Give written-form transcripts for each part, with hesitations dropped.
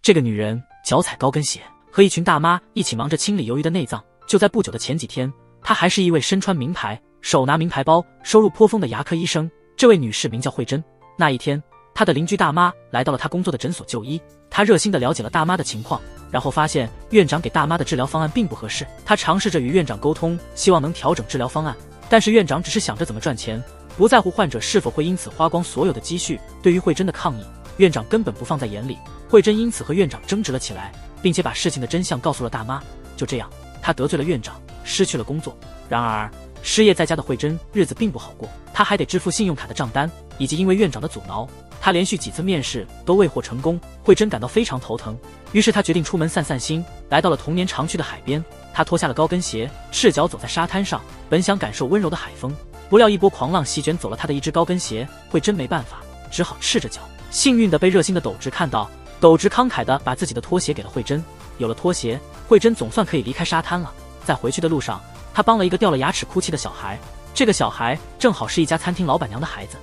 这个女人脚踩高跟鞋，和一群大妈一起忙着清理鱿鱼的内脏。就在不久的前几天，她还是一位身穿名牌、手拿名牌包、收入颇丰的牙科医生。这位女士名叫慧珍。那一天，她的邻居大妈来到了她工作的诊所就医，她热心地了解了大妈的情况，然后发现院长给大妈的治疗方案并不合适。她尝试着与院长沟通，希望能调整治疗方案，但是院长只是想着怎么赚钱，不在乎患者是否会因此花光所有的积蓄。对于慧珍的抗议，院长根本不放在眼里。慧珍因此和院长争执了起来，并且把事情的真相告诉了大妈。就这样，她得罪了院长，失去了工作。然而，失业在家的慧珍日子并不好过，她还得支付信用卡的账单，以及因为院长的阻挠，她连续几次面试都未获成功。慧珍感到非常头疼，于是她决定出门散散心，来到了童年常去的海边。她脱下了高跟鞋，赤脚走在沙滩上，本想感受温柔的海风，不料一波狂浪席卷走了她的一只高跟鞋。慧珍没办法，只好赤着脚。幸运的被热心的斗直看到，斗直慷慨地把自己的拖鞋给了慧珍。有了拖鞋，慧珍总算可以离开沙滩了。在回去的路上，她帮了一个掉了牙齿哭泣的小孩，这个小孩正好是一家餐厅老板娘的孩子。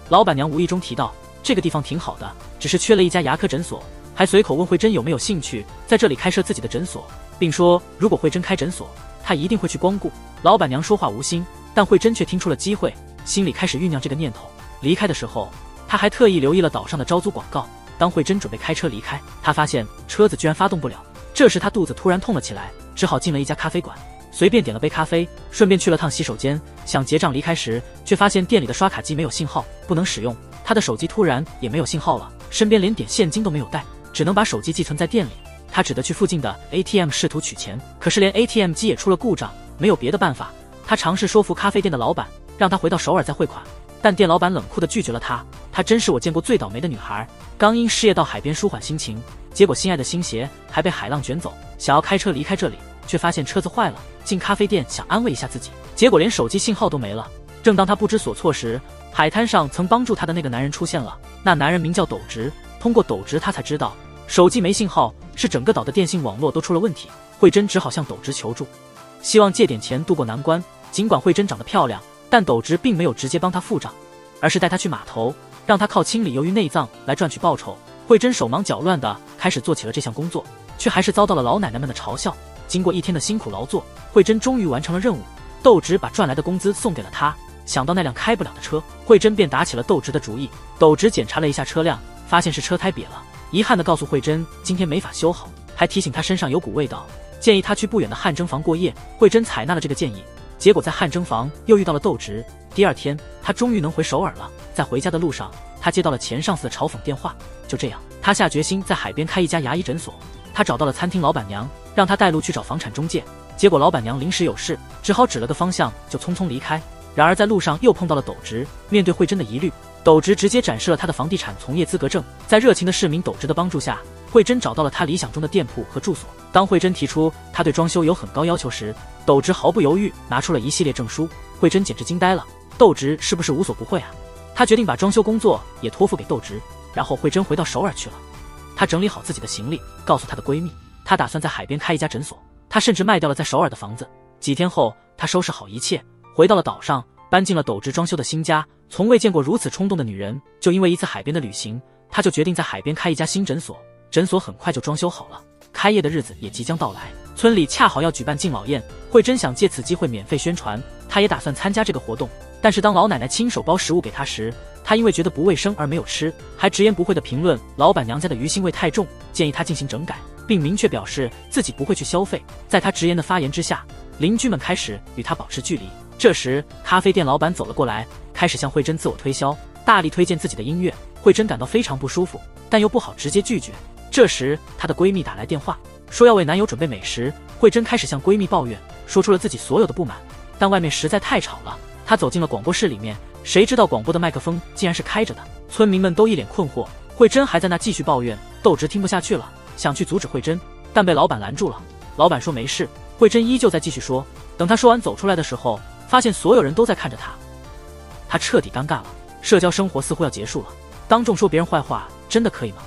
老板娘无意中提到这个地方挺好的，只是缺了一家牙科诊所，还随口问慧珍有没有兴趣在这里开设自己的诊所，并说如果慧珍开诊所，她一定会去光顾。老板娘说话无心，但慧珍却听出了机会，心里开始酝酿这个念头。离开的时候，她还特意留意了岛上的招租广告。当慧珍准备开车离开，她发现车子居然发动不了。这时她肚子突然痛了起来，只好进了一家咖啡馆，随便点了杯咖啡，顺便去了趟洗手间，想结账离开时，却发现店里的刷卡机没有信号，不能使用。她的手机突然也没有信号了，身边连点现金都没有带，只能把手机寄存在店里。她只得去附近的 ATM 试图取钱，可是连 ATM 机也出了故障，没有别的办法。她尝试说服咖啡店的老板，让他回到首尔再汇款，但店老板冷酷地拒绝了她。她真是我见过最倒霉的女孩，刚因失业到海边舒缓心情，结果心爱的新鞋还被海浪卷走，想要开车离开这里，却发现车子坏了。进咖啡店想安慰一下自己，结果连手机信号都没了。正当她不知所措时，海滩上曾帮助她的那个男人出现了。那男人名叫斗直，通过斗直她才知道手机没信号是整个岛的电信网络都出了问题。慧珍只好向斗直求助，希望借点钱渡过难关。尽管慧珍长得漂亮，但斗直并没有直接帮她付账，而是带她去码头，让她靠清理鱿鱼内脏来赚取报酬。慧珍手忙脚乱地开始做起了这项工作，却还是遭到了老奶奶们的嘲笑。经过一天的辛苦劳作，慧珍终于完成了任务。斗直把赚来的工资送给了她，想到那辆开不了的车，慧珍便打起了斗直的主意。斗直检查了一下车辆，发现是车胎瘪了，遗憾地告诉慧珍今天没法修好，还提醒她身上有股味道，建议她去不远的汗蒸房过夜。慧珍采纳了这个建议，结果在汗蒸房又遇到了斗直。第二天，她终于能回首尔了。在回家的路上，她接到了前上司的嘲讽电话。就这样，她下决心在海边开一家牙医诊所。她找到了餐厅老板娘，让她带路去找房产中介。结果老板娘临时有事，只好指了个方向就匆匆离开。然而在路上又碰到了斗直，面对慧珍的疑虑，斗直直接展示了他的房地产从业资格证。在热情的市民斗直的帮助下，慧珍找到了她理想中的店铺和住所。当慧珍提出她对装修有很高要求时，斗直毫不犹豫拿出了一系列证书。慧珍简直惊呆了，斗直是不是无所不会啊？她决定把装修工作也托付给斗直。然后慧珍回到首尔去了。她整理好自己的行李，告诉她的闺蜜，她打算在海边开一家诊所。她甚至卖掉了在首尔的房子。几天后，她收拾好一切，回到了岛上，搬进了斗直装修的新家。从未见过如此冲动的女人，就因为一次海边的旅行，她就决定在海边开一家新诊所。诊所很快就装修好了，开业的日子也即将到来。村里恰好要举办敬老宴，慧珍想借此机会免费宣传，她也打算参加这个活动。但是当老奶奶亲手包食物给她时，她因为觉得不卫生而没有吃，还直言不讳地评论老板娘家的鱼腥味太重，建议她进行整改，并明确表示自己不会去消费。在她直言的发言之下，邻居们开始与她保持距离。这时咖啡店老板走了过来，开始向慧珍自我推销，大力推荐自己的音乐。慧珍感到非常不舒服，但又不好直接拒绝。这时她的闺蜜打来电话，说要为男友准备美食。慧珍开始向闺蜜抱怨，说出了自己所有的不满，但外面实在太吵了。她走进了广播室里面，谁知道广播的麦克风竟然是开着的。村民们都一脸困惑，慧珍还在那继续抱怨。斗直听不下去了，想去阻止慧珍，但被老板拦住了。老板说没事，慧珍依旧在继续说。等她说完走出来的时候，发现所有人都在看着她，她彻底尴尬了。社交生活似乎要结束了，当众说别人坏话真的可以吗？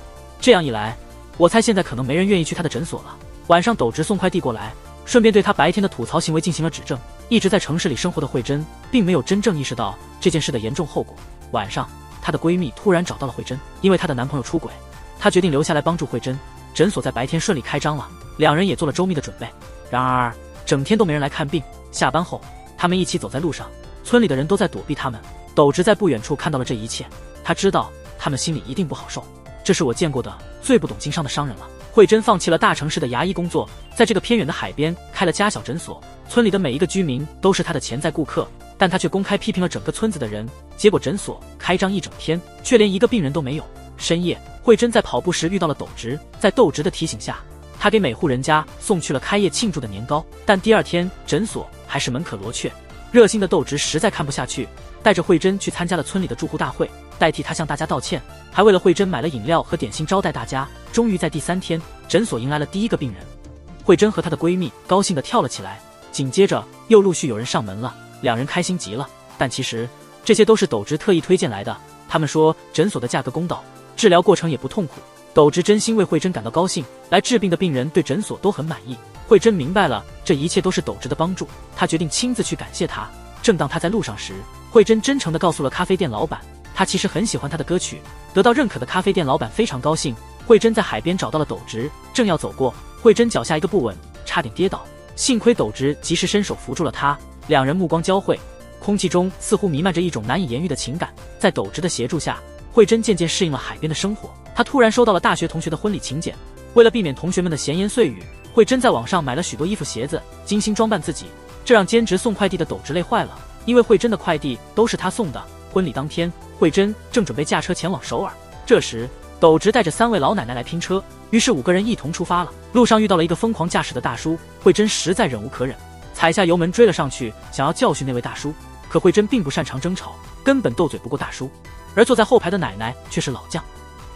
这样一来，我猜现在可能没人愿意去她的诊所了。晚上斗直送快递过来，顺便对她白天的吐槽行为进行了指正。一直在城市里生活的慧珍并没有真正意识到这件事的严重后果。晚上，她的闺蜜突然找到了慧珍，因为她的男朋友出轨，她决定留下来帮助慧珍。诊所在白天顺利开张了，两人也做了周密的准备。然而整天都没人来看病。下班后，他们一起走在路上，村里的人都在躲避他们。斗直在不远处看到了这一切，他知道他们心里一定不好受。这是我见过的最不懂经商的商人了。慧珍放弃了大城市的牙医工作，在这个偏远的海边开了家小诊所，村里的每一个居民都是他的潜在顾客，但他却公开批评了整个村子的人。结果诊所开张一整天，却连一个病人都没有。深夜，慧珍在跑步时遇到了斗直，在斗直的提醒下，他给每户人家送去了开业庆祝的年糕，但第二天诊所还是门可罗雀。热心的斗直实在看不下去，带着慧珍去参加了村里的住户大会，代替他向大家道歉，还为了慧珍买了饮料和点心招待大家。终于在第3天，诊所迎来了第一个病人，慧珍和她的闺蜜高兴地跳了起来。紧接着又陆续有人上门了，两人开心极了。但其实这些都是斗直特意推荐来的，他们说诊所的价格公道，治疗过程也不痛苦。斗直真心为慧珍感到高兴，来治病的病人对诊所都很满意。慧珍明白了这一切都是斗直的帮助，她决定亲自去感谢他。正当她在路上时，慧珍真诚地告诉了咖啡店老板，她其实很喜欢他的歌曲。得到认可的咖啡店老板非常高兴。慧珍在海边找到了斗直，正要走过，慧珍脚下一个不稳，差点跌倒，幸亏斗直及时伸手扶住了她。两人目光交汇，空气中似乎弥漫着一种难以言喻的情感。在斗直的协助下，慧珍渐渐适应了海边的生活。她突然收到了大学同学的婚礼请柬，为了避免同学们的闲言碎语，慧珍在网上买了许多衣服鞋子，精心装扮自己，这让兼职送快递的斗直累坏了，因为慧珍的快递都是他送的。婚礼当天，慧珍正准备驾车前往首尔，这时斗直带着3位老奶奶来拼车，于是5个人一同出发了。路上遇到了一个疯狂驾驶的大叔，慧珍实在忍无可忍，踩下油门追了上去，想要教训那位大叔。可慧珍并不擅长争吵，根本斗嘴不过大叔。而坐在后排的奶奶却是老将，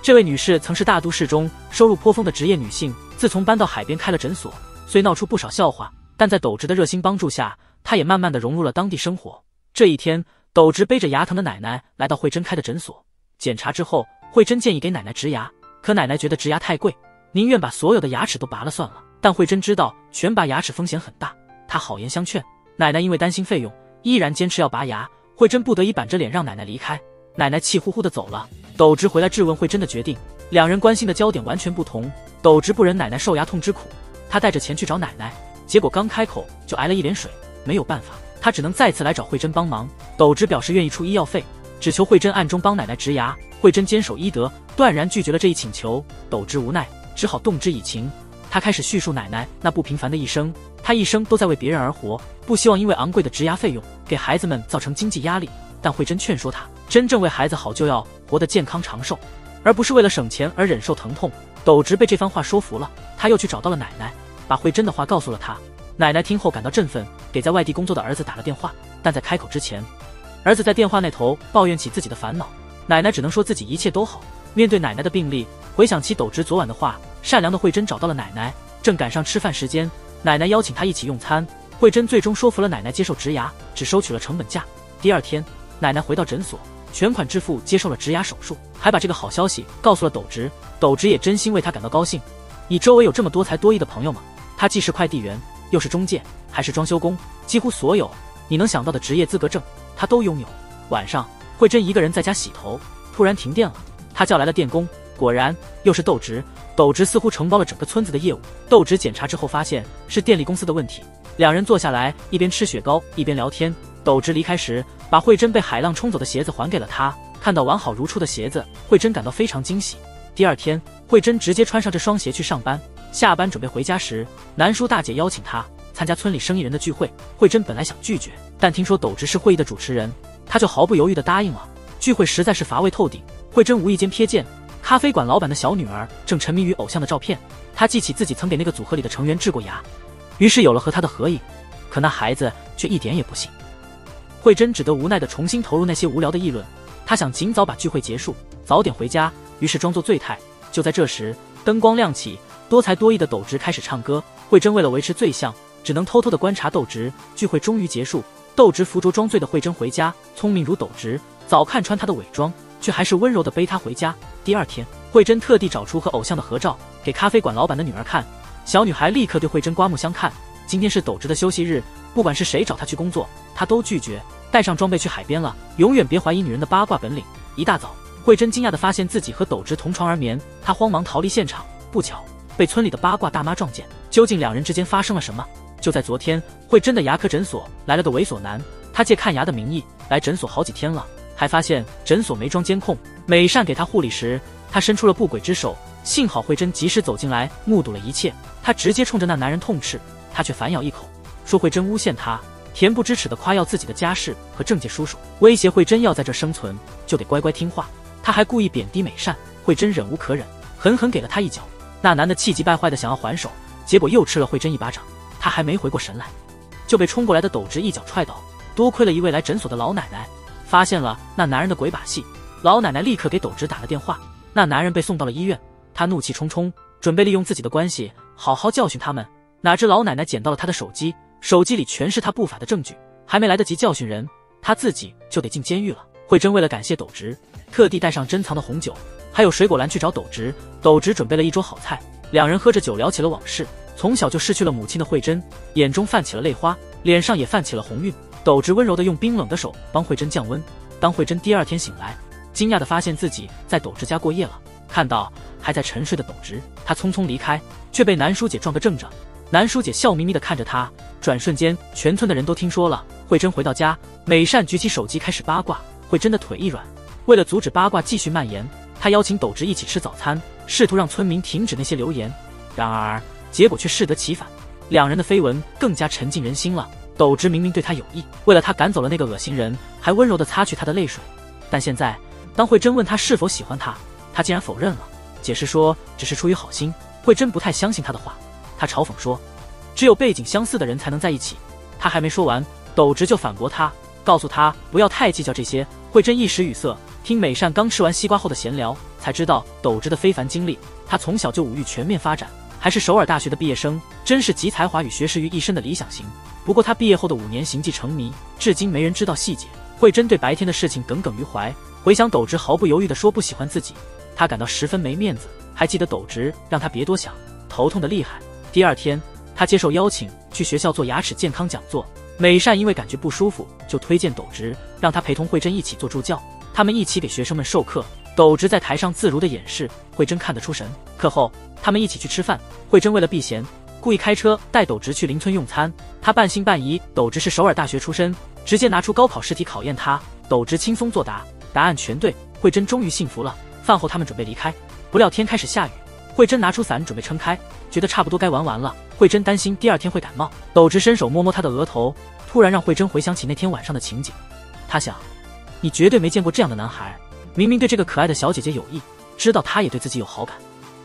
这位女士曾是大都市中收入颇丰的职业女性，自从搬到海边开了诊所，虽闹出不少笑话，但在斗直的热心帮助下，她也慢慢的融入了当地生活。这一天，斗直背着牙疼的奶奶来到慧珍开的诊所，检查之后，慧珍建议给奶奶植牙，可奶奶觉得植牙太贵，宁愿把所有的牙齿都拔了算了。但慧珍知道全拔牙齿风险很大，她好言相劝，奶奶因为担心费用，依然坚持要拔牙。慧珍不得已板着脸让奶奶离开，奶奶气呼呼的走了。斗直回来质问慧珍的决定，两人关心的焦点完全不同。斗直不忍奶奶受牙痛之苦，他带着钱去找奶奶，结果刚开口就挨了一脸水。没有办法，他只能再次来找慧珍帮忙。斗直表示愿意出医药费，只求慧珍暗中帮奶奶植牙。慧珍坚守医德，断然拒绝了这一请求。斗直无奈，只好动之以情。他开始叙述奶奶那不平凡的一生，他一生都在为别人而活，不希望因为昂贵的植牙费用给孩子们造成经济压力。但慧珍劝说他，真正为孩子好就要活得健康长寿，而不是为了省钱而忍受疼痛。斗直被这番话说服了，他又去找到了奶奶，把慧珍的话告诉了他。奶奶听后感到振奋，给在外地工作的儿子打了电话，但在开口之前，儿子在电话那头抱怨起自己的烦恼，奶奶只能说自己一切都好。面对奶奶的病历，回想起斗直昨晚的话，善良的慧珍找到了奶奶，正赶上吃饭时间，奶奶邀请她一起用餐，慧珍最终说服了奶奶接受植牙，只收取了成本价。第二天，奶奶回到诊所，全款支付接受了植牙手术，还把这个好消息告诉了斗直。斗直也真心为他感到高兴。你周围有这么多才多艺的朋友吗？他既是快递员，又是中介，还是装修工，几乎所有你能想到的职业资格证他都拥有。晚上，慧珍一个人在家洗头，突然停电了，他叫来了电工，果然又是斗直。斗直似乎承包了整个村子的业务。斗直检查之后发现是电力公司的问题，两人坐下来一边吃雪糕一边聊天。斗直离开时，把慧珍被海浪冲走的鞋子还给了他。看到完好如初的鞋子，慧珍感到非常惊喜。第二天，慧珍直接穿上这双鞋去上班。下班准备回家时，南叔大姐邀请她参加村里生意人的聚会。慧珍本来想拒绝，但听说斗直是会议的主持人，她就毫不犹豫地答应了。聚会实在是乏味透顶，慧珍无意间瞥见咖啡馆老板的小女儿正沉迷于偶像的照片，她记起自己曾给那个组合里的成员治过牙，于是有了和他的合影。可那孩子却一点也不信。慧珍只得无奈地重新投入那些无聊的议论，她想尽早把聚会结束，早点回家，于是装作醉态。就在这时，灯光亮起，多才多艺的斗直开始唱歌。慧珍为了维持醉相，只能偷偷地观察斗直。聚会终于结束，斗直扶着装醉的慧珍回家。聪明如斗直，早看穿她的伪装，却还是温柔地背她回家。第二天，慧珍特地找出和偶像的合照，给咖啡馆老板的女儿看。小女孩立刻对慧珍刮目相看。今天是斗直的休息日，不管是谁找她去工作，她都拒绝。带上装备去海边了，永远别怀疑女人的八卦本领。一大早，慧珍惊讶地发现自己和斗直同床而眠，她慌忙逃离现场。不巧，被村里的八卦大妈撞见。究竟两人之间发生了什么？就在昨天，慧珍的牙科诊所来了个猥琐男，他借看牙的名义来诊所好几天了，还发现诊所没装监控。美善给他护理时，他伸出了不轨之手，幸好慧珍及时走进来，目睹了一切。他直接冲着那男人痛斥，他却反咬一口，说慧珍诬陷他，恬不知耻地夸耀自己的家世和政界叔叔，威胁慧珍要在这生存就得乖乖听话。他还故意贬低美善，慧珍忍无可忍，狠狠给了他一脚。那男的气急败坏的想要还手，结果又吃了慧珍一巴掌。他还没回过神来，就被冲过来的斗直一脚踹倒。多亏了一位来诊所的老奶奶发现了那男人的鬼把戏，老奶奶立刻给斗直打了电话。那男人被送到了医院，他怒气冲冲，准备利用自己的关系好好教训他们。哪知老奶奶捡到了他的手机，手机里全是他不法的证据，还没来得及教训人，他自己就得进监狱了。慧珍为了感谢斗直，特地带上珍藏的红酒还有水果篮去找斗直。斗直准备了一桌好菜，两人喝着酒聊起了往事。从小就失去了母亲的慧珍眼中泛起了泪花，脸上也泛起了红晕。斗直温柔地用冰冷的手帮慧珍降温。当慧珍第二天醒来，惊讶地发现自己在斗直家过夜了。看到还在沉睡的斗直，他匆匆离开，却被南叔姐撞个正着。南叔姐笑眯眯地看着他，转瞬间全村的人都听说了。慧珍回到家，美善举起手机开始八卦，慧珍的腿一软。为了阻止八卦继续蔓延，他邀请斗直一起吃早餐，试图让村民停止那些流言。然而结果却适得其反，两人的绯闻更加沉浸人心了。斗直明明对他有意，为了他赶走了那个恶心人，还温柔地擦去他的泪水。但现在当慧珍问他是否喜欢他，他竟然否认了，解释说只是出于好心。慧珍不太相信他的话，他嘲讽说只有背景相似的人才能在一起。他还没说完，斗直就反驳他，告诉他不要太计较这些。慧珍一时语塞，听美善刚吃完西瓜后的闲聊，才知道斗直的非凡经历。他从小就五育全面发展，还是首尔大学的毕业生，真是集才华与学识于一身的理想型。不过他毕业后的5年行迹成谜，至今没人知道细节。慧珍对白天的事情耿耿于怀，回想斗直毫不犹豫地说不喜欢自己，他感到十分没面子。还记得斗直让他别多想，头痛得厉害。第二天他接受邀请去学校做牙齿健康讲座，美善因为感觉不舒服，就推荐斗直让他陪同慧珍一起做助教，他们一起给学生们授课。斗直在台上自如的演示，慧珍看得出神。课后他们一起去吃饭，慧珍为了避嫌，故意开车带斗直去邻村用餐。他半信半疑斗直是首尔大学出身，直接拿出高考试题考验他。斗直轻松作答，答案全对，慧珍终于信服了。饭后他们准备离开，不料天开始下雨，慧珍拿出伞准备撑开，觉得差不多该玩完了。慧珍担心第二天会感冒，斗直伸手摸摸她的额头，突然让慧珍回想起那天晚上的情景。他想，你绝对没见过这样的男孩，明明对这个可爱的小姐姐有意，知道她也对自己有好感，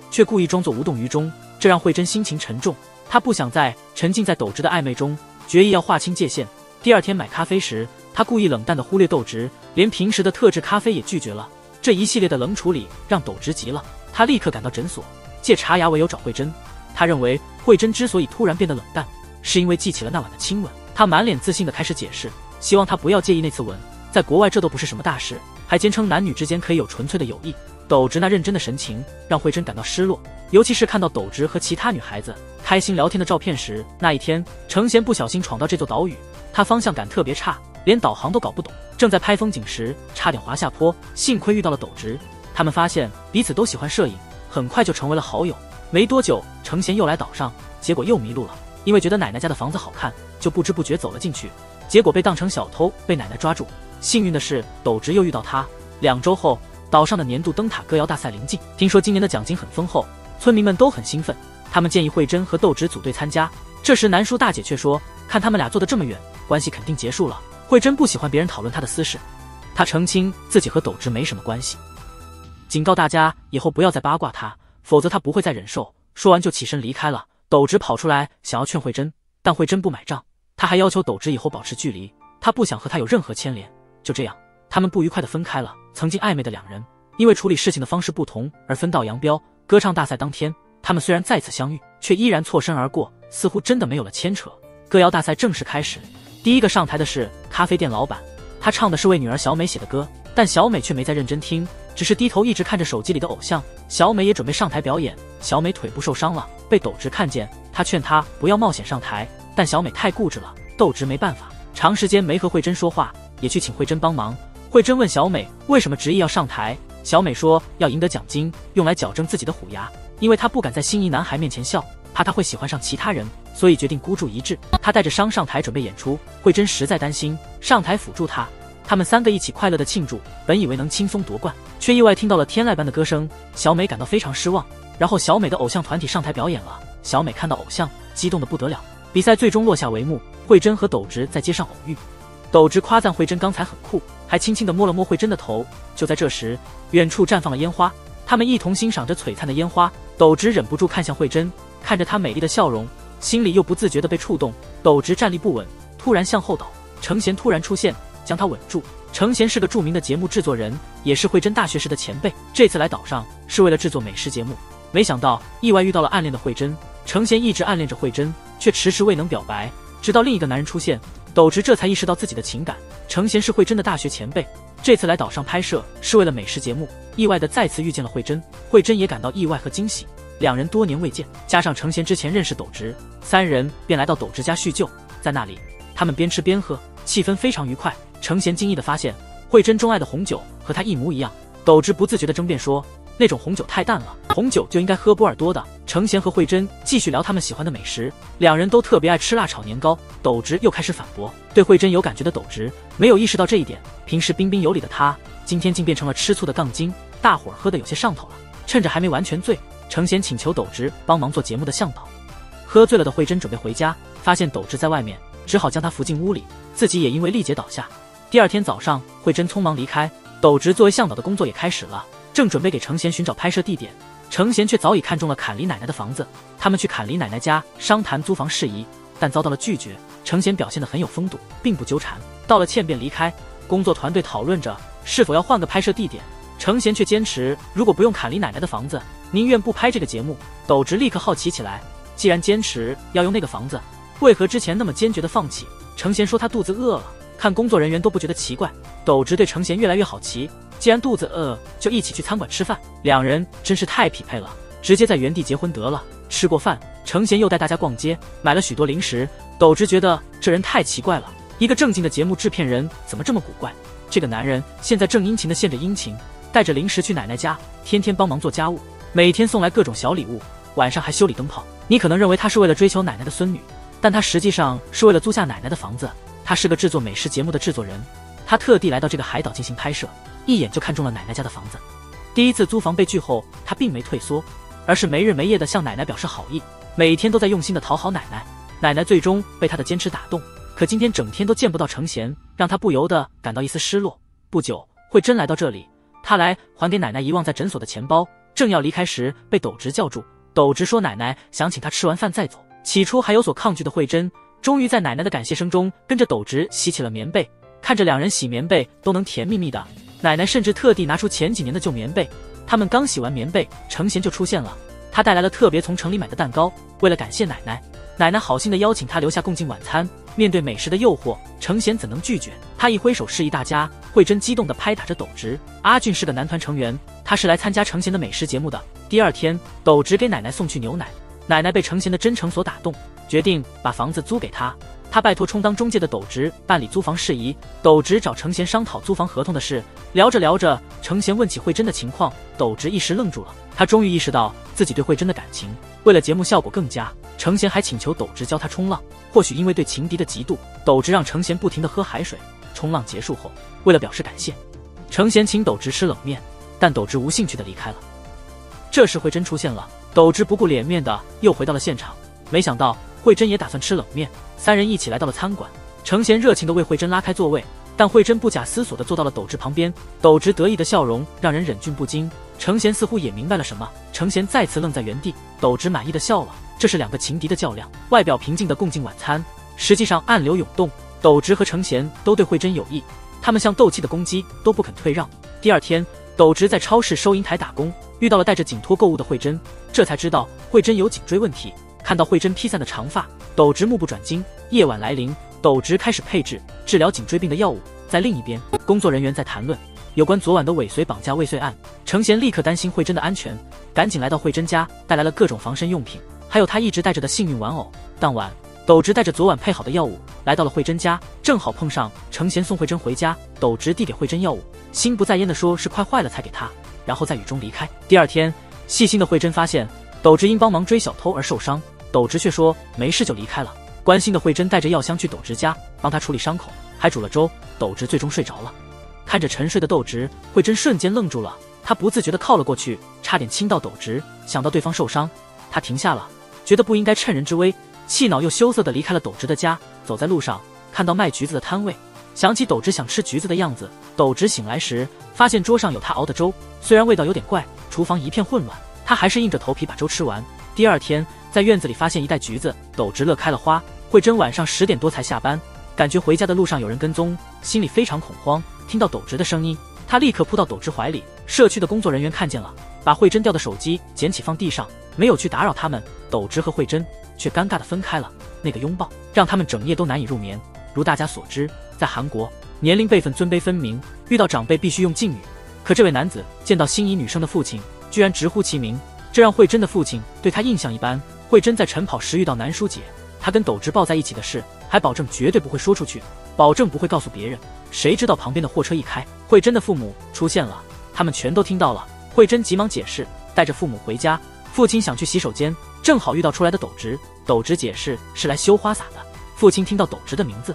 却故意装作无动于衷，这让慧珍心情沉重。她不想再沉浸在斗直的暧昧中，决意要划清界限。第二天买咖啡时，她故意冷淡地忽略斗直，连平时的特制咖啡也拒绝了。这一系列的冷处理让斗直急了，他立刻赶到诊所，借查牙为由找慧珍。他认为慧珍之所以突然变得冷淡，是因为记起了那晚的亲吻。他满脸自信地开始解释，希望她不要介意那次吻，在国外这都不是什么大事，还坚称男女之间可以有纯粹的友谊。斗直那认真的神情让慧珍感到失落，尤其是看到斗直和其他女孩子开心聊天的照片时。那一天程贤不小心闯到这座岛屿，他方向感特别差，连导航都搞不懂，正在拍风景时差点滑下坡，幸亏遇到了斗直。他们发现彼此都喜欢摄影，很快就成为了好友。没多久程贤又来岛上，结果又迷路了，因为觉得奶奶家的房子好看，就不知不觉走了进去，结果被当成小偷被奶奶抓住。幸运的是斗直又遇到他。2周后，岛上的年度灯塔歌谣大赛临近，听说今年的奖金很丰厚，村民们都很兴奋，他们建议慧珍和斗直组队参加。这时南叔大姐却说，看他们俩坐得这么远，关系肯定结束了。慧珍不喜欢别人讨论她的私事，她澄清自己和斗直没什么关系，警告大家以后不要再八卦他，否则他不会再忍受。说完就起身离开了。斗直跑出来想要劝慧珍，但慧珍不买账，他还要求斗直以后保持距离，他不想和他有任何牵连。就这样他们不愉快地分开了。曾经暧昧的两人因为处理事情的方式不同而分道扬镳。歌唱大赛当天，他们虽然再次相遇，却依然错身而过，似乎真的没有了牵扯。歌谣大赛正式开始，第一个上台的是咖啡店老板，他唱的是为女儿小美写的歌，但小美却没在认真听，只是低头一直看着手机里的偶像。小美也准备上台表演，小美腿部受伤了，被斗直看见，他劝她不要冒险上台，但小美太固执了，斗直没办法，长时间没和慧珍说话，也去请慧珍帮忙。慧珍问小美为什么执意要上台，小美说要赢得奖金，用来矫正自己的虎牙。因为他不敢在心仪男孩面前笑，怕他会喜欢上其他人，所以决定孤注一掷。他带着伤上台准备演出，慧珍实在担心，上台辅助他。他们3个一起快乐的庆祝，本以为能轻松夺冠，却意外听到了天籁般的歌声。小美感到非常失望。然后小美的偶像团体上台表演了，小美看到偶像，激动得不得了。比赛最终落下帷幕，慧珍和斗直在街上偶遇。斗直夸赞慧珍刚才很酷，还轻轻地摸了摸慧珍的头。就在这时，远处绽放了烟花，他们一同欣赏着璀璨的烟花。斗直忍不住看向慧珍，看着她美丽的笑容，心里又不自觉地被触动。斗直站立不稳，突然向后倒，程贤突然出现，将他稳住。程贤是个著名的节目制作人，也是慧珍大学时的前辈，这次来岛上是为了制作美食节目，没想到意外遇到了暗恋的慧珍。程贤一直暗恋着慧珍，却迟迟未能表白，直到另一个男人出现，斗直这才意识到自己的情感。程贤是慧珍的大学前辈，这次来岛上拍摄是为了美食节目，意外的再次遇见了慧珍，慧珍也感到意外和惊喜。两人多年未见，加上程贤之前认识斗直，3人便来到斗直家叙旧。在那里，他们边吃边喝，气氛非常愉快。程贤惊异地发现，慧珍钟爱的红酒和他一模一样。斗直不自觉地争辩说，那种红酒太淡了，红酒就应该喝波尔多的。程贤和慧珍继续聊他们喜欢的美食，两人都特别爱吃辣炒年糕。斗直又开始反驳，对慧珍有感觉的斗直没有意识到这一点，平时彬彬有礼的他，今天竟变成了吃醋的杠精。大伙儿喝得有些上头了，趁着还没完全醉，程贤请求斗直帮忙做节目的向导。喝醉了的慧珍准备回家，发现斗直在外面，只好将他扶进屋里，自己也因为力竭倒下。第二天早上，慧珍匆忙离开，斗直作为向导的工作也开始了，正准备给程贤寻找拍摄地点，程贤却早已看中了坎离奶奶的房子。他们去坎离奶奶家商谈租房事宜，但遭到了拒绝。程贤表现得很有风度，并不纠缠，道了歉便离开。工作团队讨论着是否要换个拍摄地点，程贤却坚持如果不用坎离奶奶的房子，宁愿不拍这个节目。斗直立刻好奇起来，既然坚持要用那个房子，为何之前那么坚决的放弃？程贤说他肚子饿了，看工作人员都不觉得奇怪。斗直对程贤越来越好奇，既然肚子饿，就一起去餐馆吃饭。两人真是太匹配了，直接在原地结婚得了。吃过饭，程贤又带大家逛街，买了许多零食。斗直觉得这人太奇怪了，一个正经的节目制片人怎么这么古怪？这个男人现在正殷勤的献着殷勤，带着零食去奶奶家，天天帮忙做家务，每天送来各种小礼物，晚上还修理灯泡。你可能认为他是为了追求奶奶的孙女，但他实际上是为了租下奶奶的房子。他是个制作美食节目的制作人，他特地来到这个海岛进行拍摄，一眼就看中了奶奶家的房子。第一次租房被拒后，他并没退缩，而是没日没夜地向奶奶表示好意，每天都在用心地讨好奶奶。奶奶最终被他的坚持打动，可今天整天都见不到程贤，让他不由得感到一丝失落。不久，慧珍来到这里，他来还给奶奶遗忘在诊所的钱包，正要离开时被斗直叫住。斗直说奶奶想请他吃完饭再走。起初还有所抗拒的慧珍，终于在奶奶的感谢声中跟着斗直洗起了棉被。看着两人洗棉被都能甜蜜蜜的，奶奶甚至特地拿出前几年的旧棉被。他们刚洗完棉被，程贤就出现了，他带来了特别从城里买的蛋糕，为了感谢奶奶，奶奶好心的邀请他留下共进晚餐。面对美食的诱惑，程贤怎能拒绝？他一挥手示意大家。慧珍激动地拍打着斗直。阿俊是个男团成员，他是来参加程贤的美食节目的。第二天，斗直给奶奶送去牛奶，奶奶被程贤的真诚所打动，决定把房子租给他。他拜托充当中介的斗直办理租房事宜，斗直找程贤商讨租房合同的事。聊着聊着，程贤问起慧珍的情况，斗直一时愣住了。他终于意识到自己对慧珍的感情，为了节目效果更佳，程贤还请求斗直教他冲浪。或许因为对情敌的嫉妒，斗直让程贤不停地喝海水。冲浪结束后，为了表示感谢，程贤请斗直吃冷面，但斗直无兴趣地离开了。这时慧珍出现了，斗直不顾脸面的又回到了现场，没想到慧珍也打算吃冷面。3人一起来到了餐馆，程贤热情地为慧珍拉开座位，但慧珍不假思索地坐到了斗直旁边。斗直得意的笑容让人忍俊不禁，程贤似乎也明白了什么，程贤再次愣在原地。斗直满意的笑了，这是2个情敌的较量，外表平静的共进晚餐，实际上暗流涌动。斗直和程贤都对慧珍有意，他们像斗气的公鸡，都不肯退让。第二天，斗直在超市收银台打工，遇到了带着颈托购物的慧珍，这才知道慧珍有颈椎问题。看到慧珍披散的长发，斗直目不转睛。夜晚来临，斗直开始配置治疗颈椎病的药物。在另一边，工作人员在谈论有关昨晚的尾随绑架未遂案。程贤立刻担心慧珍的安全，赶紧来到慧珍家，带来了各种防身用品，还有他一直带着的幸运玩偶。当晚，斗直带着昨晚配好的药物来到了慧珍家，正好碰上程贤送慧珍回家。斗直递给慧珍药物，心不在焉地说是快坏了才给她，然后在雨中离开。第二天，细心的慧珍发现斗直因帮忙追小偷而受伤，斗直却说没事就离开了。关心的慧珍带着药箱去斗直家，帮他处理伤口，还煮了粥。斗直最终睡着了。看着沉睡的斗直，慧珍瞬间愣住了，她不自觉地靠了过去，差点亲到斗直。想到对方受伤，她停下了，觉得不应该趁人之危，气恼又羞涩地离开了斗直的家。走在路上，看到卖橘子的摊位，想起斗直想吃橘子的样子。斗直醒来时，发现桌上有他熬的粥，虽然味道有点怪，厨房一片混乱，他还是硬着头皮把粥吃完。第二天，在院子里发现一袋橘子，斗直乐开了花。慧珍晚上10点多才下班，感觉回家的路上有人跟踪，心里非常恐慌。听到斗直的声音，他立刻扑到斗直怀里。社区的工作人员看见了，把慧珍掉的手机捡起放地上，没有去打扰他们。斗直和慧珍却尴尬地分开了，那个拥抱让他们整夜都难以入眠。如大家所知，在韩国，年龄辈分尊卑分明，遇到长辈必须用敬语。可这位男子见到心仪女生的父亲，居然直呼其名，这让慧珍的父亲对他印象一般。慧珍在晨跑时遇到南书姐，他跟斗直抱在一起的事，还保证绝对不会说出去，保证不会告诉别人。谁知道旁边的货车一开，慧珍的父母出现了，他们全都听到了。慧珍急忙解释，带着父母回家。父亲想去洗手间，正好遇到出来的斗直。斗直解释是来修花洒的。父亲听到斗直的名字，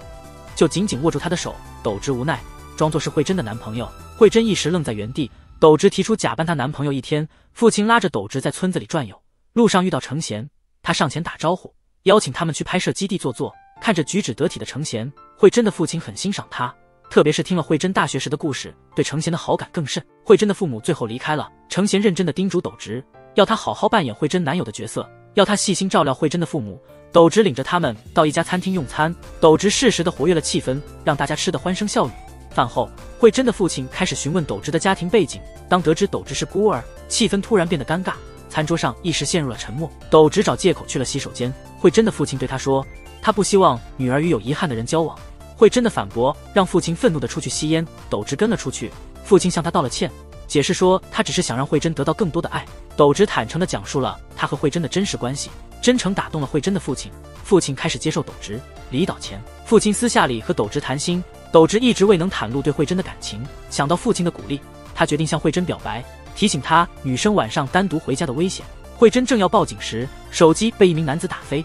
就紧紧握住他的手。斗直无奈，装作是慧珍的男朋友。慧珍一时愣在原地。斗直提出假扮她男朋友一天。父亲拉着斗直在村子里转悠，路上遇到程贤，他上前打招呼，邀请他们去拍摄基地坐坐。看着举止得体的程贤，慧珍的父亲很欣赏他，特别是听了慧珍大学时的故事，对程贤的好感更甚。慧珍的父母最后离开了，程贤认真地叮嘱斗直，要他好好扮演慧珍男友的角色，要他细心照料慧珍的父母。斗直领着他们到一家餐厅用餐，斗直适时地活跃了气氛，让大家吃得欢声笑语。饭后，慧珍的父亲开始询问斗直的家庭背景，当得知斗直是孤儿，气氛突然变得尴尬，餐桌上一时陷入了沉默。斗直找借口去了洗手间，慧珍的父亲对他说，他不希望女儿与有遗憾的人交往。慧珍的反驳让父亲愤怒地出去吸烟，斗直跟了出去。父亲向他道了歉，解释说他只是想让慧珍得到更多的爱。斗直坦诚地讲述了他和慧珍的真实关系，真诚打动了慧珍的父亲。父亲开始接受斗直。离岛前，父亲私下里和斗直谈心，斗直一直未能袒露对慧珍的感情。想到父亲的鼓励，他决定向慧珍表白，提醒她女生晚上单独回家的危险。慧珍正要报警时，手机被一名男子打飞，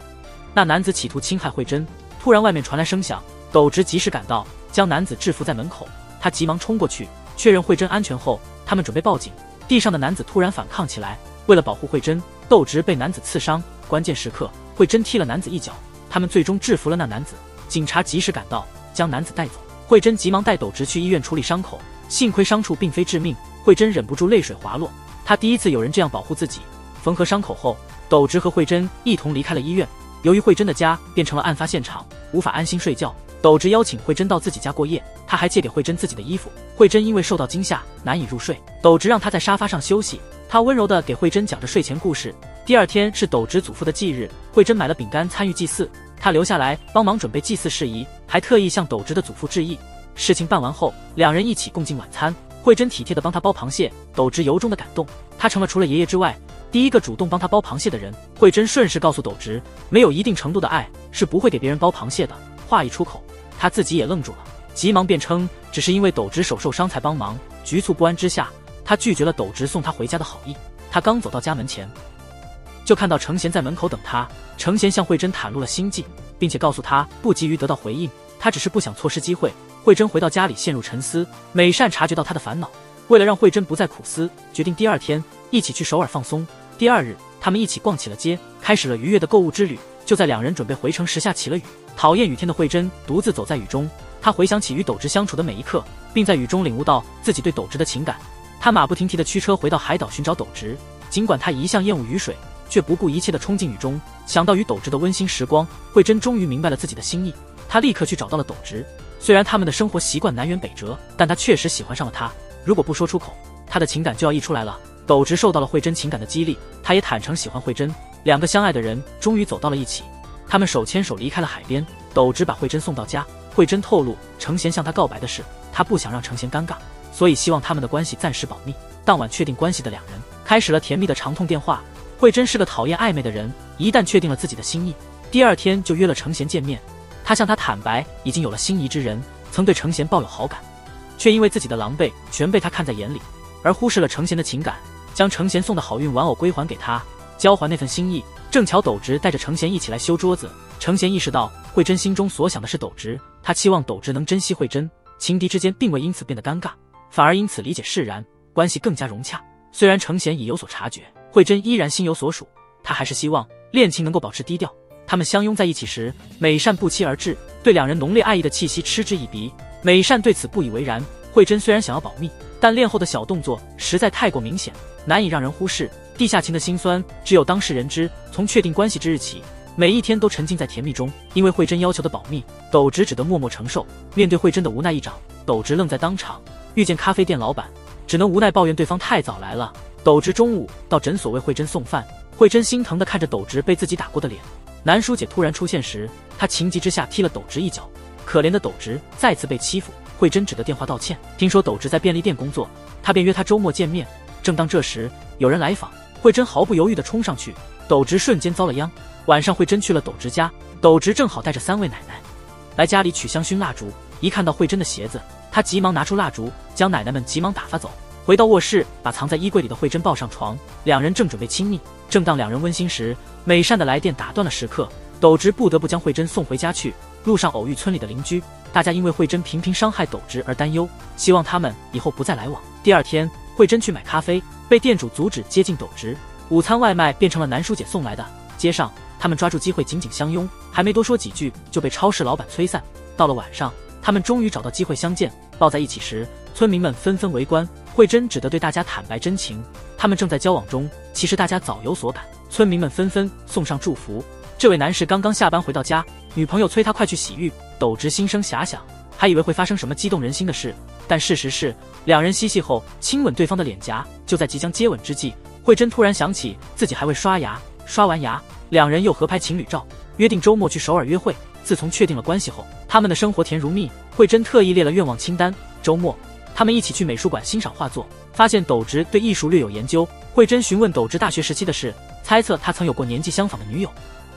那男子企图侵害慧珍。突然外面传来声响，斗直及时赶到，将男子制服在门口。他急忙冲过去，确认慧珍安全后，他们准备报警。地上的男子突然反抗起来，为了保护慧珍，斗直被男子刺伤。关键时刻，慧珍踢了男子一脚，他们最终制服了那男子。警察及时赶到，将男子带走。慧珍急忙带斗直去医院处理伤口，幸亏伤处并非致命。慧珍忍不住泪水滑落，她第一次有人这样保护自己。缝合伤口后，斗直和慧珍一同离开了医院。由于慧珍的家变成了案发现场，无法安心睡觉，斗直邀请慧珍到自己家过夜，他还借给慧珍自己的衣服。慧珍因为受到惊吓难以入睡，斗直让她在沙发上休息，他温柔地给慧珍讲着睡前故事。第二天是斗直祖父的忌日，慧珍买了饼干参与祭祀，她留下来帮忙准备祭祀事宜，还特意向斗直的祖父致意。事情办完后，两人一起共进晚餐。慧珍体贴地帮他剥螃蟹，斗直由衷的感动，他成了除了爷爷之外第一个主动帮他剥螃蟹的人。慧珍顺势告诉斗直，没有一定程度的爱是不会给别人剥螃蟹的。话一出口，他自己也愣住了，急忙辩称只是因为斗直手受伤才帮忙。局促不安之下，他拒绝了斗直送他回家的好意。他刚走到家门前，就看到程贤在门口等他。程贤向慧珍袒露了心迹，并且告诉他不急于得到回应，他只是不想错失机会。慧珍回到家里陷入沉思，美善察觉到他的烦恼，为了让慧珍不再苦思，决定第二天一起去首尔放松。第二日，他们一起逛起了街，开始了愉悦的购物之旅。就在两人准备回城时，下起了雨。讨厌雨天的慧珍独自走在雨中，她回想起与斗直相处的每一刻，并在雨中领悟到自己对斗直的情感。她马不停蹄地驱车回到海岛寻找斗直，尽管她一向厌恶雨水，却不顾一切地冲进雨中。想到与斗直的温馨时光，慧珍终于明白了自己的心意。她立刻去找到了斗直。虽然他们的生活习惯南辕北辙，但她确实喜欢上了他。如果不说出口，她的情感就要溢出来了。斗直受到了慧珍情感的激励，他也坦诚喜欢慧珍。两个相爱的人终于走到了一起，他们手牵手离开了海边。斗直把慧珍送到家，慧珍透露程贤向她告白的事，她不想让程贤尴尬，所以希望他们的关系暂时保密。当晚确定关系的两人开始了甜蜜的长通电话。慧珍是个讨厌暧昧的人，一旦确定了自己的心意，第二天就约了程贤见面。她向他坦白已经有了心仪之人，曾对程贤抱有好感，却因为自己的狼狈全被他看在眼里，而忽视了程贤的情感，将程贤送的好运玩偶归还给他。交还那份心意。正巧斗直带着程贤一起来修桌子，程贤意识到慧珍心中所想的是斗直，他期望斗直能珍惜慧珍，情敌之间并未因此变得尴尬，反而因此理解释然，关系更加融洽。虽然程贤已有所察觉，慧珍依然心有所属，他还是希望恋情能够保持低调。他们相拥在一起时，美善不期而至，对两人浓烈爱意的气息嗤之以鼻。美善对此不以为然，慧珍虽然想要保密，但恋后的小动作实在太过明显，难以让人忽视。地下情的辛酸只有当事人知。从确定关系之日起，每一天都沉浸在甜蜜中。因为慧珍要求的保密，斗直只得默默承受。面对慧珍的无奈一掌，斗直愣在当场。遇见咖啡店老板，只能无奈抱怨对方太早来了。斗直中午到诊所为慧珍送饭，慧珍心疼地看着斗直被自己打过的脸。南书姐突然出现时，她情急之下踢了斗直一脚。可怜的斗直再次被欺负，慧珍只得电话道歉。听说斗直在便利店工作，她便约他周末见面。正当这时，有人来访，慧珍毫不犹豫地冲上去，斗直瞬间遭了殃。晚上慧珍去了斗直家，斗直正好带着3位奶奶来家里取香薰蜡烛。一看到慧珍的鞋子，他急忙拿出蜡烛，将奶奶们急忙打发走。回到卧室，把藏在衣柜里的慧珍抱上床，两人正准备亲密。正当两人温馨时，美善的来电打断了时刻，斗直不得不将慧珍送回家去。路上偶遇村里的邻居，大家因为慧珍频频伤害斗直而担忧，希望他们以后不再来往。第二天，慧珍去买咖啡，被店主阻止接近斗直。午餐外卖变成了南书姐送来的。街上，他们抓住机会紧紧相拥，还没多说几句就被超市老板催散。到了晚上，他们终于找到机会相见，抱在一起时，村民们纷纷围观，慧珍只得对大家坦白真情。他们正在交往中，其实大家早有所感。村民们纷纷送上祝福。这位男士刚刚下班回到家，女朋友催他快去洗浴，斗直心生遐想，还以为会发生什么激动人心的事，但事实是，两人嬉戏后亲吻对方的脸颊。就在即将接吻之际，慧珍突然想起自己还未刷牙，刷完牙，两人又合拍情侣照，约定周末去首尔约会。自从确定了关系后，他们的生活甜如蜜。慧珍特意列了愿望清单，周末他们一起去美术馆欣赏画作，发现斗直对艺术略有研究。慧珍询问斗直大学时期的事，猜测他曾有过年纪相仿的女友。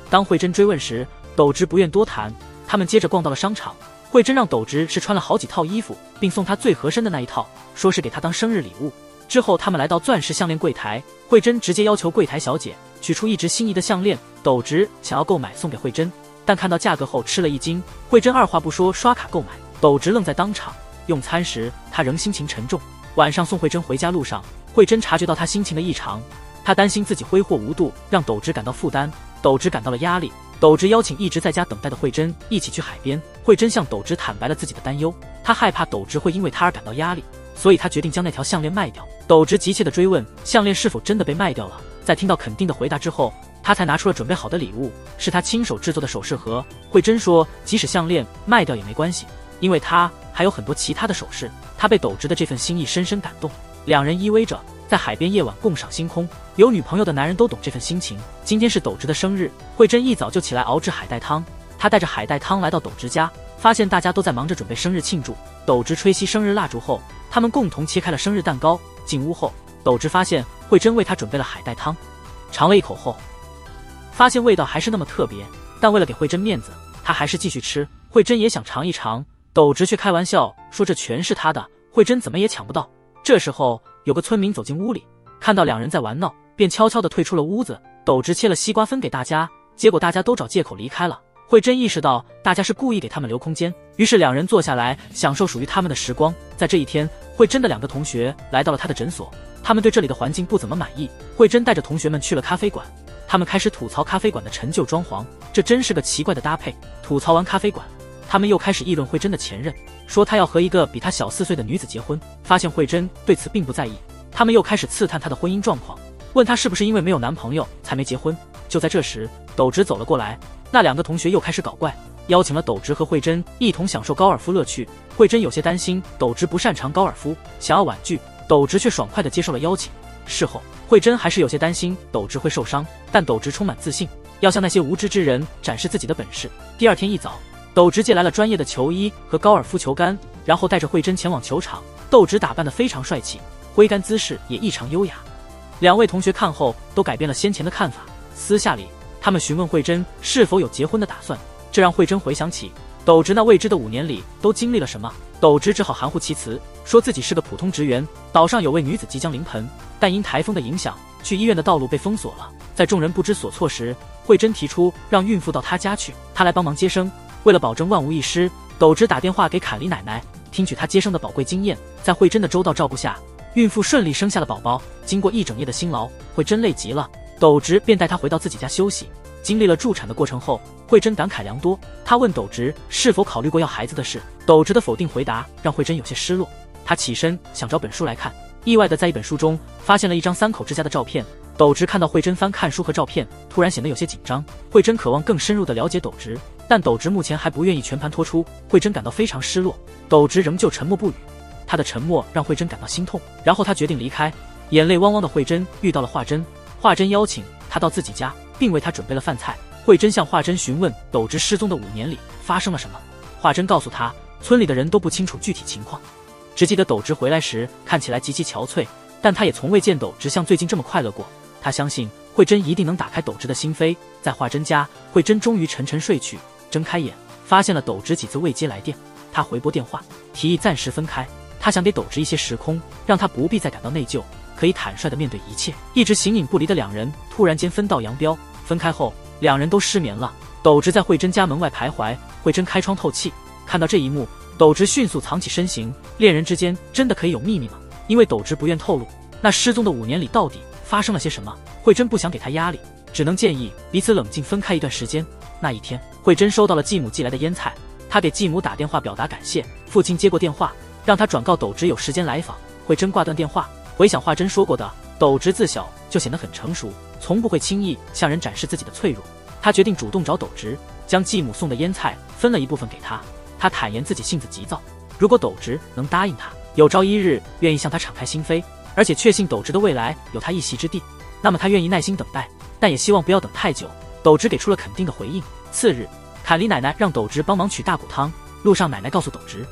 当慧珍追问时，斗直不愿多谈。他们接着逛到了商场，慧珍让斗直试穿了好几套衣服，并送他最合身的那一套，说是给他当生日礼物。之后他们来到钻石项链柜台，慧珍直接要求柜台小姐取出一直心仪的项链，斗直想要购买送给慧珍，但看到价格后吃了一惊。慧珍二话不说刷卡购买，斗直愣在当场。用餐时他仍心情沉重。晚上送慧珍回家路上，慧珍察觉到他心情的异常，他担心自己挥霍无度，让斗直感到负担，斗直感到了压力。斗直邀请一直在家等待的慧珍一起去海边。慧珍向斗直坦白了自己的担忧，她害怕斗直会因为她而感到压力，所以她决定将那条项链卖掉。斗直急切地追问项链是否真的被卖掉了。在听到肯定的回答之后，他才拿出了准备好的礼物，是他亲手制作的首饰盒。慧珍说即使项链卖掉也没关系，因为他还有很多其他的首饰。他被斗直的这份心意深深感动，两人依偎着在海边夜晚共赏星空。有女朋友的男人都懂这份心情。今天是斗直的生日，慧珍一早就起来熬制海带汤。她带着海带汤来到斗直家，发现大家都在忙着准备生日庆祝。斗直吹熄生日蜡烛后，他们共同切开了生日蛋糕。进屋后，斗直发现慧珍为他准备了海带汤，尝了一口后，发现味道还是那么特别，但为了给慧珍面子，他还是继续吃。慧珍也想尝一尝，斗直却开玩笑说这全是他的，慧珍怎么也抢不到。这时候有个村民走进屋里，看到两人在玩闹，便悄悄地退出了屋子。斗直切了西瓜分给大家，结果大家都找借口离开了。慧珍意识到大家是故意给他们留空间，于是两人坐下来享受属于他们的时光。在这一天，慧珍的2个同学来到了他的诊所，他们对这里的环境不怎么满意。慧珍带着同学们去了咖啡馆，他们开始吐槽咖啡馆的陈旧装潢，这真是个奇怪的搭配。吐槽完咖啡馆，他们又开始议论慧珍的前任，说他要和一个比他小4岁的女子结婚。发现慧珍对此并不在意，他们又开始刺探她的婚姻状况，问她是不是因为没有男朋友才没结婚。就在这时，斗直走了过来，那2个同学又开始搞怪，邀请了斗直和慧珍一同享受高尔夫乐趣。慧珍有些担心斗直不擅长高尔夫，想要婉拒，斗直却爽快地接受了邀请。事后，慧珍还是有些担心斗直会受伤，但斗直充满自信，要向那些无知之人展示自己的本事。第二天一早，斗直借来了专业的球衣和高尔夫球杆，然后带着慧珍前往球场。斗直打扮得非常帅气，挥杆姿势也异常优雅。2位同学看后都改变了先前的看法。私下里，他们询问慧珍是否有结婚的打算，这让慧珍回想起斗直那未知的5年里都经历了什么。斗直只好含糊其辞，说自己是个普通职员，岛上有位女子即将临盆，但因台风的影响，去医院的道路被封锁了。在众人不知所措时，慧珍提出让孕妇到她家去，她来帮忙接生。为了保证万无一失，斗直打电话给坎离奶奶，听取她接生的宝贵经验。在慧珍的周到照顾下，孕妇顺利生下了宝宝。经过一整夜的辛劳，慧珍累极了，斗直便带她回到自己家休息。经历了助产的过程后，慧珍感慨良多。她问斗直是否考虑过要孩子的事，斗直的否定回答让慧珍有些失落。她起身想找本书来看，意外的在一本书中发现了一张3口之家的照片。斗直看到慧珍翻看书和照片，突然显得有些紧张。慧珍渴望更深入的了解斗直，但斗直目前还不愿意全盘托出。慧珍感到非常失落，斗直仍旧沉默不语。他的沉默让慧珍感到心痛，然后他决定离开。眼泪汪汪的慧珍遇到了华珍，华珍邀请他到自己家，并为他准备了饭菜。慧珍向华珍询问斗直失踪的5年里发生了什么。华珍告诉他，村里的人都不清楚具体情况，只记得斗直回来时看起来极其憔悴，但他也从未见斗直像最近这么快乐过。他相信慧珍一定能打开斗直的心扉。在华珍家，慧珍终于沉沉睡去，睁开眼发现了斗直几次未接来电。他回拨电话，提议暂时分开。他想给斗直一些时空，让他不必再感到内疚，可以坦率地面对一切。一直形影不离的两人突然间分道扬镳。分开后，两人都失眠了。斗直在慧珍家门外徘徊，慧珍开窗透气。看到这一幕，斗直迅速藏起身形。恋人之间真的可以有秘密吗？因为斗直不愿透露那失踪的5年里到底发生了些什么，慧珍不想给他压力，只能建议彼此冷静分开一段时间。那一天，慧珍收到了继母寄来的腌菜，她给继母打电话表达感谢。父亲接过电话，让他转告斗直有时间来访。慧珍挂断电话，回想华珍说过的，斗直自小就显得很成熟，从不会轻易向人展示自己的脆弱。他决定主动找斗直，将继母送的腌菜分了一部分给他。他坦言自己性子急躁，如果斗直能答应他，有朝一日愿意向他敞开心扉，而且确信斗直的未来有他一席之地，那么他愿意耐心等待，但也希望不要等太久。斗直给出了肯定的回应。次日，坎离奶奶让斗直帮忙取大骨汤。路上，奶奶告诉斗直，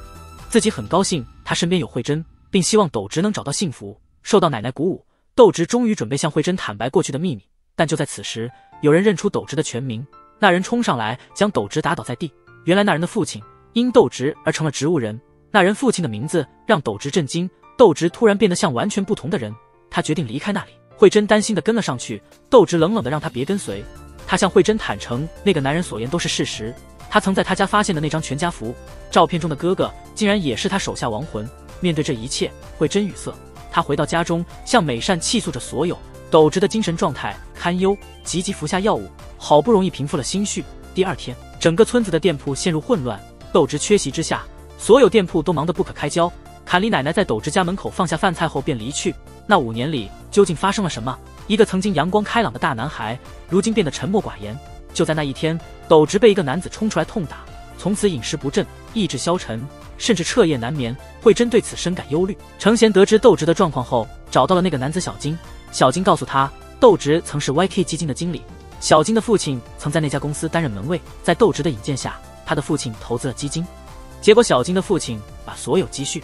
自己很高兴他身边有慧珍，并希望斗直能找到幸福。受到奶奶鼓舞，斗直终于准备向慧珍坦白过去的秘密。但就在此时，有人认出斗直的全名，那人冲上来将斗直打倒在地。原来那人的父亲因斗直而成了植物人。那人父亲的名字让斗直震惊，斗直突然变得像完全不同的人。他决定离开那里。慧珍担心地跟了上去，斗直冷冷地让他别跟随。他向慧珍坦诚那个男人所言都是事实，他曾在他家发现的那张全家福，照片中的哥哥竟然也是他手下亡魂。面对这一切，慧珍语塞。他回到家中，向美善倾诉着所有。斗直的精神状态堪忧，急急服下药物，好不容易平复了心绪。第二天，整个村子的店铺陷入混乱。斗直缺席之下，所有店铺都忙得不可开交。坎离奶奶在斗直家门口放下饭菜后便离去。那5年里究竟发生了什么？一个曾经阳光开朗的大男孩，如今变得沉默寡言。就在那一天，斗直被一个男子冲出来痛打，从此饮食不振，意志消沉，甚至彻夜难眠。慧珍对此深感忧虑。程贤得知斗直的状况后，找到了那个男子小金。小金告诉他，斗直曾是 YK 基金的经理，小金的父亲曾在那家公司担任门卫。在斗直的引荐下，他的父亲投资了基金，结果小金的父亲把所有积蓄，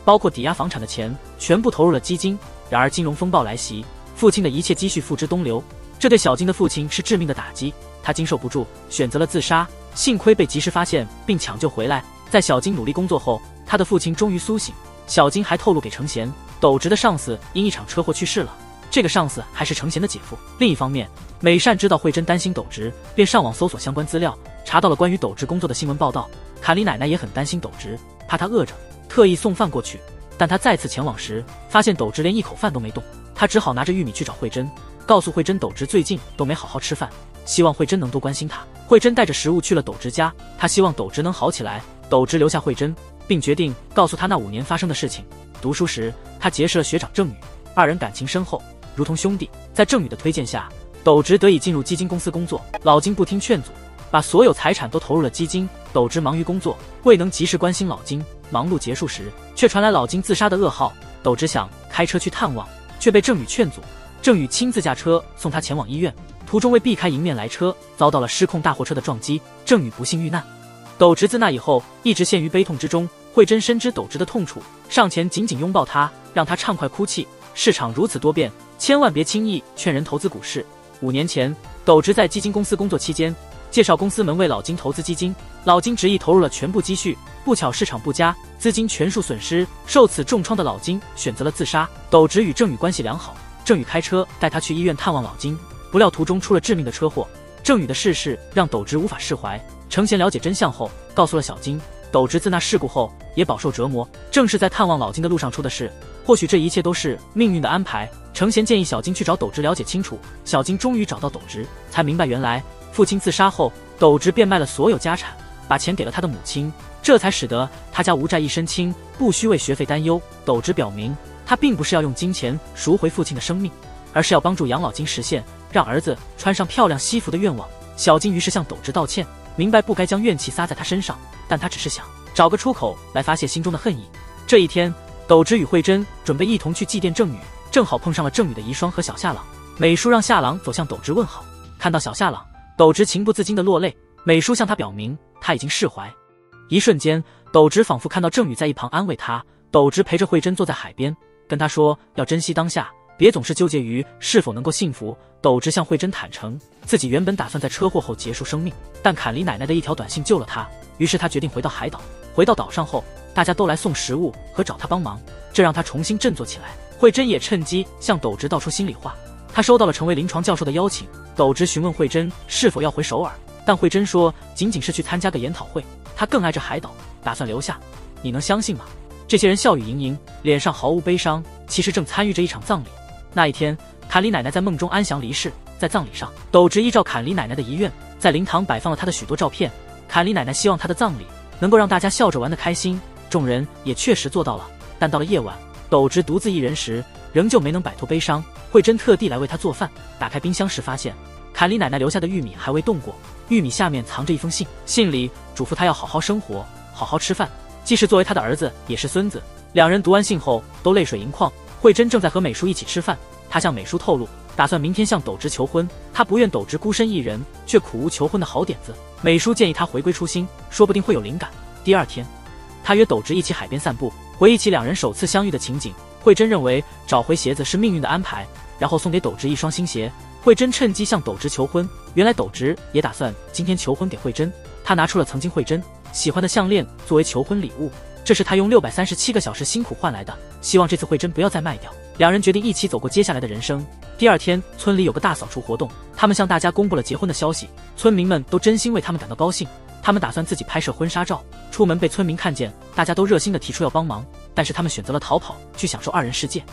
包括抵押房产的钱，全部投入了基金。然而金融风暴来袭，父亲的一切积蓄付之东流，这对小金的父亲是致命的打击。他经受不住，选择了自杀。幸亏被及时发现并抢救回来。在小金努力工作后，他的父亲终于苏醒。小金还透露给程贤，斗直的上司因一场车祸去世了，这个上司还是程贤的姐夫。另一方面，美善知道慧珍担心斗直，便上网搜索相关资料，查到了关于斗直工作的新闻报道。坎离奶奶也很担心斗直，怕他饿着，特意送饭过去。但他再次前往时，发现斗直连一口饭都没动。他只好拿着玉米去找慧珍，告诉慧珍斗直最近都没好好吃饭，希望慧珍能多关心他。慧珍带着食物去了斗直家，他希望斗直能好起来。斗直留下慧珍，并决定告诉他那5年发生的事情。读书时，他结识了学长郑宇，二人感情深厚，如同兄弟。在郑宇的推荐下，斗直得以进入基金公司工作。老金不听劝阻，把所有财产都投入了基金。斗直忙于工作，未能及时关心老金。忙碌结束时，却传来老金自杀的噩耗。斗直想开车去探望，却被郑宇劝阻。郑宇亲自驾车送他前往医院，途中为避开迎面来车，遭到了失控大货车的撞击，郑宇不幸遇难。斗直自那以后一直陷于悲痛之中。慧珍深知斗直的痛楚，上前紧紧拥抱他，让他畅快哭泣。市场如此多变，千万别轻易劝人投资股市。5年前，斗直在基金公司工作期间，介绍公司门为老金投资基金，老金执意投入了全部积蓄，不巧市场不佳，资金全数损失。受此重创的老金选择了自杀。斗直与郑宇关系良好，郑宇开车带他去医院探望老金。不料途中出了致命的车祸。郑宇的逝世让斗直无法释怀。程贤了解真相后，告诉了小金，斗直自那事故后也饱受折磨，正是在探望老金的路上出的事。或许这一切都是命运的安排。程贤建议小金去找斗直了解清楚。小金终于找到斗直，才明白原来父亲自杀后，斗直变卖了所有家产，把钱给了他的母亲，这才使得他家无债一身轻，不需为学费担忧。斗直表明，他并不是要用金钱赎回父亲的生命，而是要帮助养老金实现让儿子穿上漂亮西服的愿望。小金于是向斗直道歉，明白不该将怨气撒在他身上，但他只是想找个出口来发泄心中的恨意。这一天，斗直与慧珍准备一同去祭奠郑宇，正好碰上了郑宇的遗孀和小夏朗。美叔让夏朗走向斗直问好，看到小夏朗，斗直情不自禁地落泪。美叔向他表明他已经释怀。一瞬间，斗直仿佛看到郑宇在一旁安慰他。斗直陪着慧珍坐在海边，跟他说要珍惜当下，别总是纠结于是否能够幸福。斗直向慧珍坦诚，自己原本打算在车祸后结束生命，但坎里奶奶的一条短信救了他，于是他决定回到海岛。回到岛上后，大家都来送食物和找他帮忙，这让他重新振作起来。慧珍也趁机向斗直道出心里话。他收到了成为临床教授的邀请。斗直询问慧珍是否要回首尔，但慧珍说仅仅是去参加个研讨会，他更爱着海岛，打算留下。你能相信吗？这些人笑语盈盈，脸上毫无悲伤，其实正参与着一场葬礼。那一天，坎里奶奶在梦中安详离世。在葬礼上，斗直依照坎里奶奶的遗愿，在灵堂摆放了她的许多照片。坎里奶奶希望她的葬礼能够让大家笑着玩得开心，众人也确实做到了。但到了夜晚，斗直独自一人时，仍旧没能摆脱悲伤。慧珍特地来为他做饭，打开冰箱时发现坎里奶奶留下的玉米还未动过，玉米下面藏着一封信，信里嘱咐他要好好生活，好好吃饭，既是作为他的儿子，也是孙子。两人读完信后都泪水盈眶。慧珍正在和美叔一起吃饭，他向美叔透露打算明天向斗直求婚，他不愿斗直孤身一人，却苦无求婚的好点子。美叔建议他回归初心，说不定会有灵感。第二天，他约斗直一起海边散步，回忆起两人首次相遇的情景。慧珍认为找回鞋子是命运的安排，然后送给斗直一双新鞋。慧珍趁机向斗直求婚，原来斗直也打算今天求婚给慧珍。他拿出了曾经慧珍喜欢的项链作为求婚礼物，这是他用637个小时辛苦换来的，希望这次慧珍不要再卖掉。两人决定一起走过接下来的人生。第二天，村里有个大扫除活动，他们向大家公布了结婚的消息，村民们都真心为他们感到高兴。他们打算自己拍摄婚纱照，出门被村民看见，大家都热心地提出要帮忙，但是他们选择了逃跑，去享受二人世界。